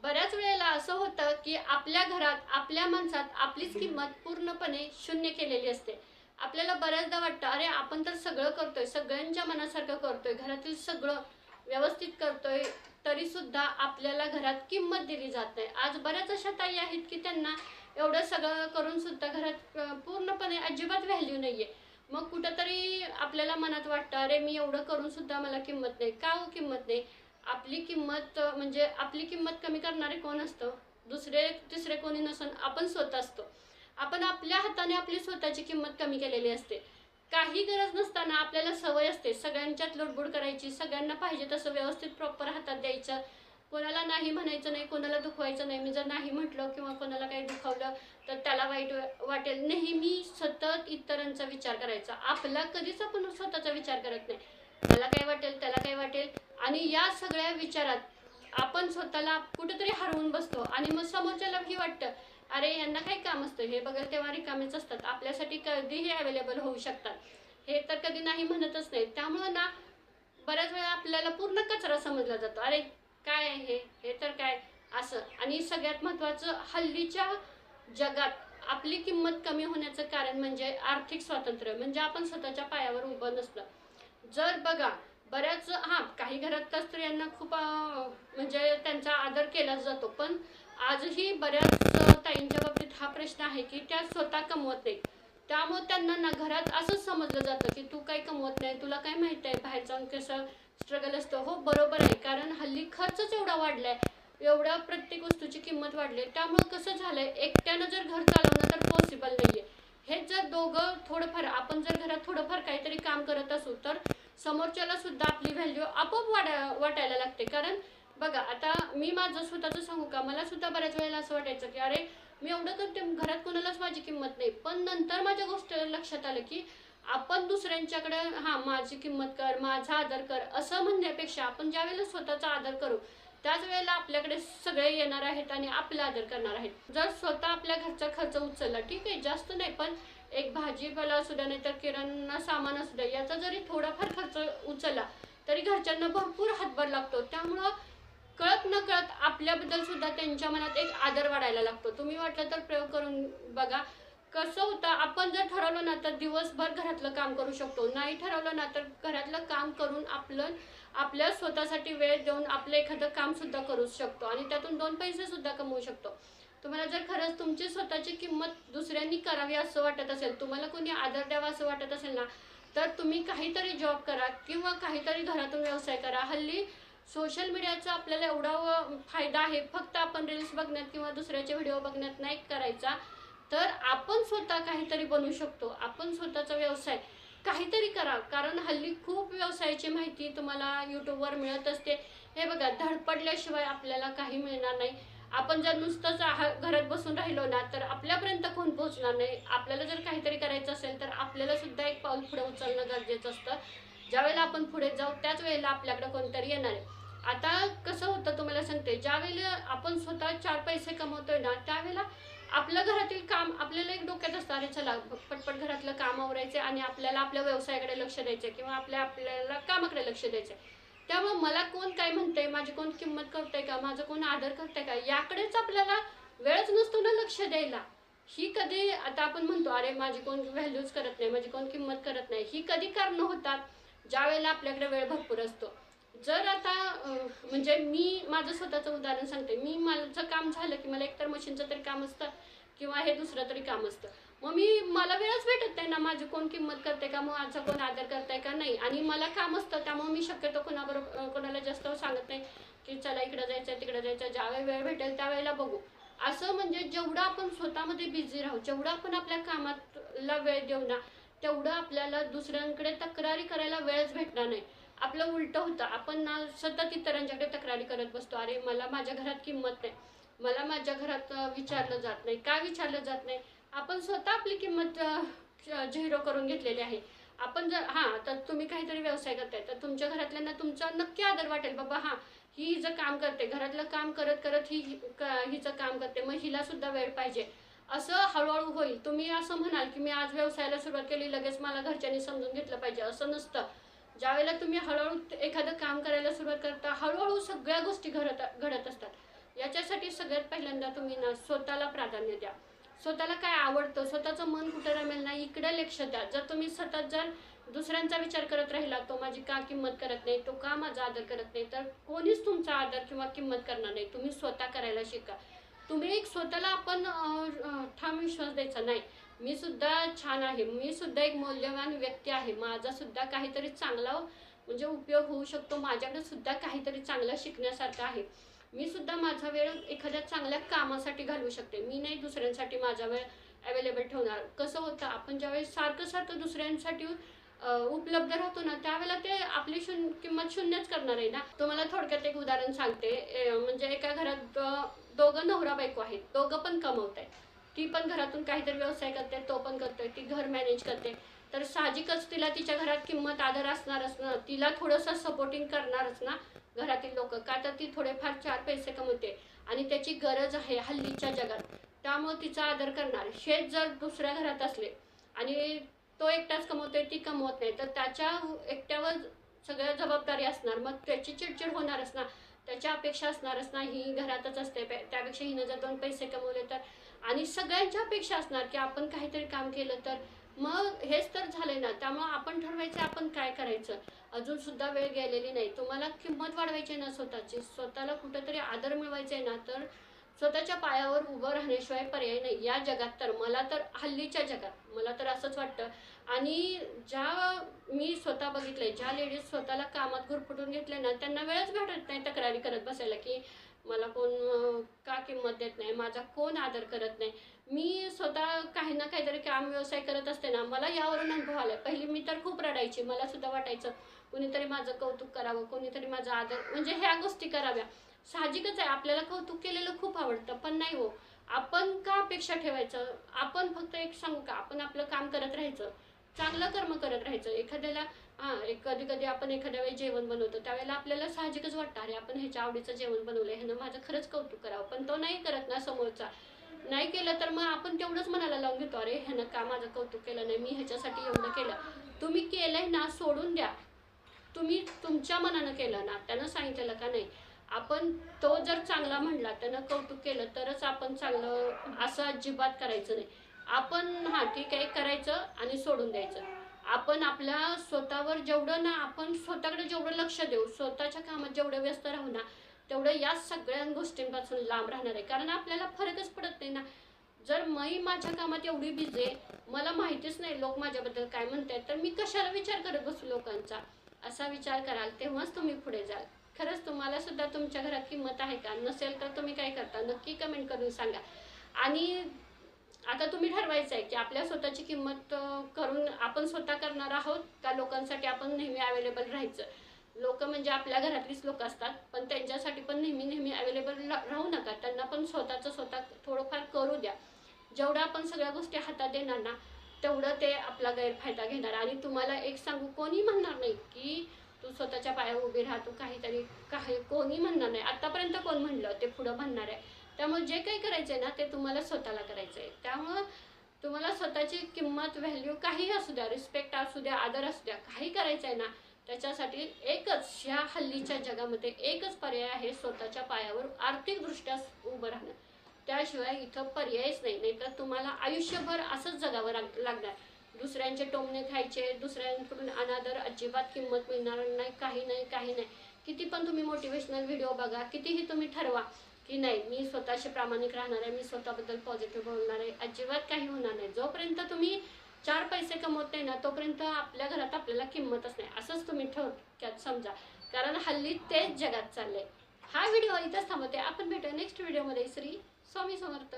बऱ्याच वेळेला असं होतं की आपल्या घरात आपल्या माणसात आपलीच किंमत पूर्णपणे शून्य केलेली असते. आपल्याला बऱ्याचदा वाटतं अरे आपण तर सगळं करतोय, सगळ्यांच्या मनासारखं करतोय, घरातील सगळं व्यवस्थित करतोय, तरी सुद्धा आपल्याला घरात किंमत दिली जात नाही. आज बऱ्याच अशा ताई आहेत की त्यांना एवढं सगळं करून सुद्धा घरात पूर्णपणे अजिबात व्हॅल्यू नाहीये. मग कुठंतरी आपल्याला मनात वाटतं अरे मी एवढं करून सुद्धा मला किंमत नाही. का हो किंमत नाही? आपली किंमत म्हणजे आपली किंमत कमी करणारे कोण असतं? दुसरे तिसरे कोणी नसून आपण स्वतः असतो. आपण आपल्या हाताने आपली स्वतःची किंमत कमी केलेली असते. काही गरज नसताना आपल्याला सवय असते सगळ्यांच्यात लुडबुड करायची, सगळ्यांना पाहिजे तसं व्यवस्थित प्रॉपर हातात द्यायचं, कोणाला नाही म्हणायचं नाही, कोणाला दुखवायचं नाही. मी जर नाही म्हटलं किंवा कोणाला काही दुखावलं तर त्याला वाईट वाटेल. नेहमी सतत इतरांचा विचार करायचा. आपला कधीच आपण स्वतःचा विचार करत नाही. मला काय वाटेल, त्याला काय वाटेल, आणि या सगळ्या विचारात आपण स्वतःला कुठेतरी हरवून बसतो आणि मग समोरच्यालाही वाटतं अरे यांना काही काम असतं, हे बघेल तेव्हा रिकामेच असतात, आपल्यासाठी कधीही अवेलेबल होऊ शकतात, हे तर कधी नाही म्हणतच नाही. त्यामुळं ना बऱ्याच वेळा आपल्याला पूर्ण कचरा समजला जातो. अरे काय आहे हे, हे तर काय असं. आणि सगळ्यात महत्त्वाचं हल्लीच्या जगात आपली किंमत कमी होण्याचं कारण म्हणजे आर्थिक स्वातंत्र्य, म्हणजे आपण स्वतःच्या पायावर उभं नसलं. जर बघा बऱ्याच काही घरात तर स्त्रियांना खूप म्हणजे त्यांचा आदर केलाच जातो, पण आजही बऱ्याच ताईंच्या बाबतीत हा प्रश्न आहे की त्या स्वतः कमवत नाही. त्यामुळे त्यांना ना घरात असंच समजलं जातं की तू काही कमवत नाही, तुला काय माहित आहे बाहेर जाऊन कसं स्ट्रगल असतं. हो बरोबर आहे, कारण हल्ली खर्चच एवढा वाढलाय, एवढ्या प्रत्येक वस्तूची किंमत वाढली. त्यामुळे कसं झालंय, एकट्यानं जर घर चालवणं तर पॉसिबल नाहीये. हे जर दोघं थोडंफार, आपण जर घरात थोडंफार काहीतरी काम करत असू तर समोरच्याला सुद्धा आपली व्हॅल्यू आपोआप वाटायला लागते. कारण बघा आता मी माझं स्वतःचं सांगू का, मला सुद्धा बऱ्याच वेळेला असं वाटायचं की अरे मी एवढं करते घरात कोणालाच माझी किंमत नाही. पण नंतर माझ्या गोष्ट लक्षात आलं की आपण दुसऱ्यांच्याकडे माझी किंमत कर, माझा आदर कर असं म्हणण्यापेक्षा आपण ज्या वेळेला स्वतःचा आदर करू त्याच वेळेला आपल्याकडे सगळे येणार आहेत आणि आपला आदर करणार आहेत. जर स्वतः आपल्या घरचा खर्च उचलला, ठीक आहे जास्त नाही, पण एक भाजीपाला असू द्या नाही तर किराणा सामान असू द्या, याचा जरी थोडाफार खर्च उचलला तरी घरच्यांना भरपूर हातभार लागतो. त्यामुळं कळत न कळत आपल्याबद्दल सुद्धा त्यांच्या मनात एक आदर वाढायला लागतो. तुम्ही वाटलं तर प्रयोग करून बघा. कसं होतं, आपण जर ठरवलं ना तर दिवसभर घरातलं काम करू शकतो, नाही ठरवलं ना तर घरातलं काम करून आपल्या स्वतःसाठी वेळ देऊन आपलं एखादं काम सुद्धा करू शकतो आणि त्यातून 2 पैसे सुद्धा कमवू शकतो. तुम्हाला जर खरंच तुमची स्वतःची किंमत दुसऱ्यांनी करावी असं वाटत असेल, तुम्हाला कोणी आदर द्यावा असं वाटत असेल ना, तर तुम्ही काहीतरी जॉब करा किंवा काहीतरी घरातून व्यवसाय करा. हल्ली सोशल मीडियाचा आपल्याला एवढा फायदा आहे, फक्त आपण रील्स बघण्यात किंवा दुसऱ्याचे व्हिडिओ बघण्यात नाही करायचा, तर आपण स्वतः काहीतरी बनवू शकतो. आपण स्वतःचा व्यवसाय काहीतरी करा, कारण हल्ली खूप व्यवसायाची माहिती तुम्हाला यूट्यूबवर मिळत असते. हे बघा, धडपडल्याशिवाय आपल्याला काही मिळणार नाही. आपण जर नुसतंच घरात बसून राहिलो ना तर आपल्यापर्यंत कोण पोहोचणार नाही. आपल्याला जर काहीतरी करायचं असेल तर आपल्याला सुद्धा एक पाऊल पुढे उचलणं गरजेचं असतं. ज्यावेळेला आपण पुढे जाऊ त्याच वेळेला आपल्याकडे कोणतरी येणार आहे. आता कसं होतं तुम्हाला सांगते, ज्या वेळेला आपण स्वतः 4 पैसे कमवतोय ना त्यावेळेला आपलं घरातील काम आपल्याला एक डोक्यात असतं, अरे चला पटपट घरातलं काम आवरायचे आणि आपल्याला आपल्या व्यवसायाकडे लक्ष द्यायचं किंवा आपल्याला कामाकडे लक्ष द्यायचं. त्यामुळे मला कोण काय म्हणतंय, माझी कोण किंमत करतंय का, माझं कोण आदर करतंय का, याकडेच आपल्याला वेळच नसतो ना लक्ष द्यायला. ही कधी, आता आपण म्हणतो अरे माझी कोण व्हॅल्यूज करत नाही, माझी कोण किंमत करत नाही, ही कधी कारणं होतात ज्या वेळेला आपल्याकडे वेळ भरपूर असतो. जर आता म्हणजे मी माझं स्वतःचं उदाहरण सांगते. माझं काम झालं की मला एकतर मशीनचं तरी काम असतं किंवा हे दुसरं तरी काम असतं. मग मला वेळच भेटत नाही ना, माझी कोण किंमत करते का, मग माझं कोण आदर करताय का नाही. आणि मला काम असतं त्यामुळे मी शक्यतो कोणाला जास्त सांगत नाही की चला इकडं जायचं तिकडं जायचं, ज्यावेळी वेळ भेटेल त्यावेळेला बघू. असं म्हणजे जेवढं आपण स्वतःमध्ये बिझी राहू, जेवढं आपण आपल्या कामाला वेळ देऊ ना, तेवढं आपल्याला दुसऱ्यांकडे तक्रारी करायला वेळच भेटणार नाही. आपलं उलटं होतं, आपण ना सतत इतरांच्याकडे तक्रारी करत बसतो. अरे मला माझ्या घरात किंमत नाही, मला माझ्या घरात विचारलं जात नाही. का विचारलं जात नाही? आपण स्वतः आपली किंमत झिरो करून घेतलेली आहे. आपण जर तर तुम्ही काहीतरी व्यवसाय करताय तर तुमच्या घरातल्यांना तुमचा नक्की आदर वाटेल, बाबा ही हिचं काम करते, घरातलं काम करत करत हिचं काम करते, मग हिला सुद्धा वेळ पाहिजे. असं हळूहळू होईल. तुम्ही असं म्हणाल की मी आज व्यवसायाला सुरुवात केली लगेच मला घरच्यांनी समजून घेतलं पाहिजे, असं नसतं. ज्यावेळेला तुम्ही हळूहळू एखादं काम करायला सुरुवात करता, हळूहळू सगळ्या गोष्टी घडत असतात. या त्याच्यासाठी सगळ्यात पहिल्यांदा तुम्ही ना स्वतःला प्राधान्य द्या. स्वतःला काय आवडतं, स्वतःचं मन कुठं रमेल ना इकडे लक्ष द्या. जर तुम्ही सतत जर दुसऱ्यांचा विचार करत राहिला, तो माझी का किंमत करत नाही, तो का माझा आदर करत नाही, तर कोणीच तुमचा आदर किंवा किंमत करणार नाही. तुम्ही स्वतः करायला शिका. तुम्ही एक स्वतःला आपण ठाम विश्वास द्यायचा नाही, मी सुद्धा छान आहे, मी सुद्धा एक मौल्यवान व्यक्ती आहे, माझा सुद्धा काहीतरी चांगला म्हणजे उपयोग होऊ शकतो, माझ्याकडे सुद्धा काहीतरी चांगलं शिकण्यासारखं आहे, मी सुद्धा माझा वेळ एखाद्या चांगल्या कामासाठी घालवू शकते, मी नाही दुसऱ्यांसाठी माझा वेळ अवेलेबल ठेवणार. कसं होतं, आपण ज्यावेळेस सारखं सारखं दुसऱ्यांसाठी उपलब्ध राहतो ना, त्यावेळेला ते आपली किंमत शून्यच करणार आहे ना. तुम्हाला थोडक्यात एक उदाहरण सांगते. म्हणजे एका घरात दोघं नवरा बायको आहेत, दोघं पण कमवत आहेत. ती पण घरातून काहीतरी व्यवसाय करते, तो पण करतोय, ती घर मॅनेज करते. तर साहजिकच तिला तिच्या घरात किंमत आदर असणारच ना, तिला थोडंसं सपोर्टिंग करणारच ना घरातील लोक, का तर ती थोडेफार 4 पैसे कमवते आणि त्याची गरज आहे हल्लीच्या जगात, त्यामुळे तिचा आदर करणार. शेत जर दुसऱ्या घरात असले आणि तो एकटाच कमवतोय, ती कमवत नाही, तर त्याच्या एकट्यावर सगळ्या जबाबदारी असणार, मग त्याची चिडचिड होणारच ना, त्याच्या अपेक्षा असणारच ना, ही घरातच असते, त्यापेक्षा हिनं जर 2 पैसे कमवले तर, आणि सगळ्यांच्या अपेक्षा असणार की आपण काहीतरी काम केलं तर. मग हेच तर झालंय ना. त्यामुळे आपण ठरवायचं आपण काय करायचं. अजून सुद्धा वेळ गेलेली नाही. तुम्हाला किंमत वाढवायची आहे ना स्वतःची, स्वतःला कुठेतरी आदर मिळवायचा आहे ना, तर स्वतःच्या पायावर उभं राहण्याशिवाय पर्याय नाही या जगात. तर मला तर हल्लीच्या जगात मला तर असंच वाटतं. आणि ज्या मी स्वतः बघितलंय, ज्या लेडीज स्वतःला कामात गुरफटून घेतले ना, त्यांना वेळच भेटत नाही तक्रारी करत बसायला की मला कोण का किंमत देत नाही, माझा कोण आदर करत नाही. मी स्वतः काही ना काहीतरी काम व्यवसाय करत असते ना, मला यावरून अनुभव आलाय. पहिली मी तर खूप रडायची, मला सुद्धा वाटायचं कोणीतरी माझं कौतुक करावं, कोणीतरी माझा आदर, म्हणजे ह्या गोष्टी कराव्या. साहजिकच आहे, आपल्याला कौतुक केलेलं खूप आवडतं, पण नाही हो, आपण का अपेक्षा ठेवायचं. आपण फक्त एक सांगू का, आपण आपलं काम करत राहायचं, चांगलं कर्म करत राहायचं. एखाद्याला कधी कधी आपण एखाद्या वेळी जेवण बनवतो, त्यावेळेला आपल्याला साहजिकच वाटतं अरे आपण ह्याच्या आवडीचं जेवण बनवलंय, ह्यानं माझं खरंच कौतुक करावं, पण तो नाही करत ना समोरचा. नाही केलं तर मग आपण तेवढंच मनाला लावून घेतो, अरे ह्यानं का माझं कौतुक केलं नाही, मी ह्याच्यासाठी एवढं केलं. तुम्ही केलंय ना, सोडून द्या. तुम्ही तुमच्या मनानं केलं ना, त्यानं सांगितलेलं का नाही, आपण तो जर चांगला म्हणला, त्यानं कौतुक केलं तरच आपण चांगलं, असं अजिबात करायचं नाही. आपण ठीक आहे करायचं आणि सोडून द्यायचं. आपण आपल्या स्वतःवर जेवढं ना, आपण स्वतःकडे जेवढं लक्ष देऊ, स्वतःच्या कामात जेवढं व्यस्त राहू ना, तेवढं या सगळ्या गोष्टींपासून लांब राहणार आहे. कारण आपल्याला फरकच पडत नाही ना. जर मी माझ्या कामात एवढी बिझी आहे, मला माहितीच नाही लोक माझ्याबद्दल काय म्हणतात, तर मी कशाला विचार करत बसू लोकांचा. असा विचार कराल तेव्हाच तुम्ही पुढे जाल. खरंच तुम्हाला सुद्धा तुमच्या घरात किंमत आहे का? नसेल तर तुम्ही काय करता नक्की कमेंट करून सांगा. आणि आता तुम्ही ठरवायचं आहे की आपल्या स्वतःची किंमत करून आपण स्वतः करणार आहोत का लोकांसाठी आपण नेहमी अवेलेबल राहायचं. लोक म्हणजे आपल्या घरातलीच लोक असतात, पण त्यांच्यासाठी पण नेहमी नेहमी अवेलेबल राहू नका. त्यांना पण स्वतःचं स्वतः थोडंफार करू द्या. जेवढं आपण सगळ्या गोष्टी हातात देणार ना, तेवढं ते आपला गैरफायदा घेणार. आणि तुम्हाला एक सांगू, कोणी म्हणणार नाही की तू स्वतःच्या पायावर उभी राहा, तू काही कोणी म्हणणार नाही. आतापर्यंत कोण म्हणलं ते पुढं म्हणणार आहे. त्यामुळे जे काही करायचं आहे ना, ते तुम्हाला स्वतःला करायचं आहे. त्यामुळं तुम्हाला स्वतःची किंमत, व्हॅल्यू काही असू द्या, रिस्पेक्ट असू द्या, आदर असू द्या, काही करायचं आहे ना, त्याच्यासाठी एकच, ह्या हल्लीच्या जगामध्ये एकच पर्याय आहे, स्वतःच्या पायावर आर्थिकदृष्ट्या उभं राहणं. त्याशिवाय इथं पर्यायच नाही. नाहीतर तुम्हाला आयुष्यभर असंच जगावं लागणार. दुसऱ्यांचे टोमणे खायचे, दुसऱ्यांकडून अनादर, अजिबात किंमत मिळणार नाही, काही नाही, काही नाही. किती पण तुम्ही मोटिवेशनल व्हिडिओ बघा, कितीही तुम्ही ठरवा की नाही मी स्वतःशी प्रामाणिक राहणार आहे, मी स्वतःबद्दल पॉझिटिव्ह बोलणार आहे, अजिबात काही होणार नाही. जोपर्यंत तुम्ही 4 पैसे कमवत नाही ना, तोपर्यंत आपल्या घरात आपल्याला किंमतच नाही, असंच तुम्ही थोडक्यात समजा. कारण हल्ली तेच जगात चाललंय. हा व्हिडिओ इथंच थांबवते. आपण भेटूया नेक्स्ट व्हिडिओमध्ये. श्री स्वामी समर्थ.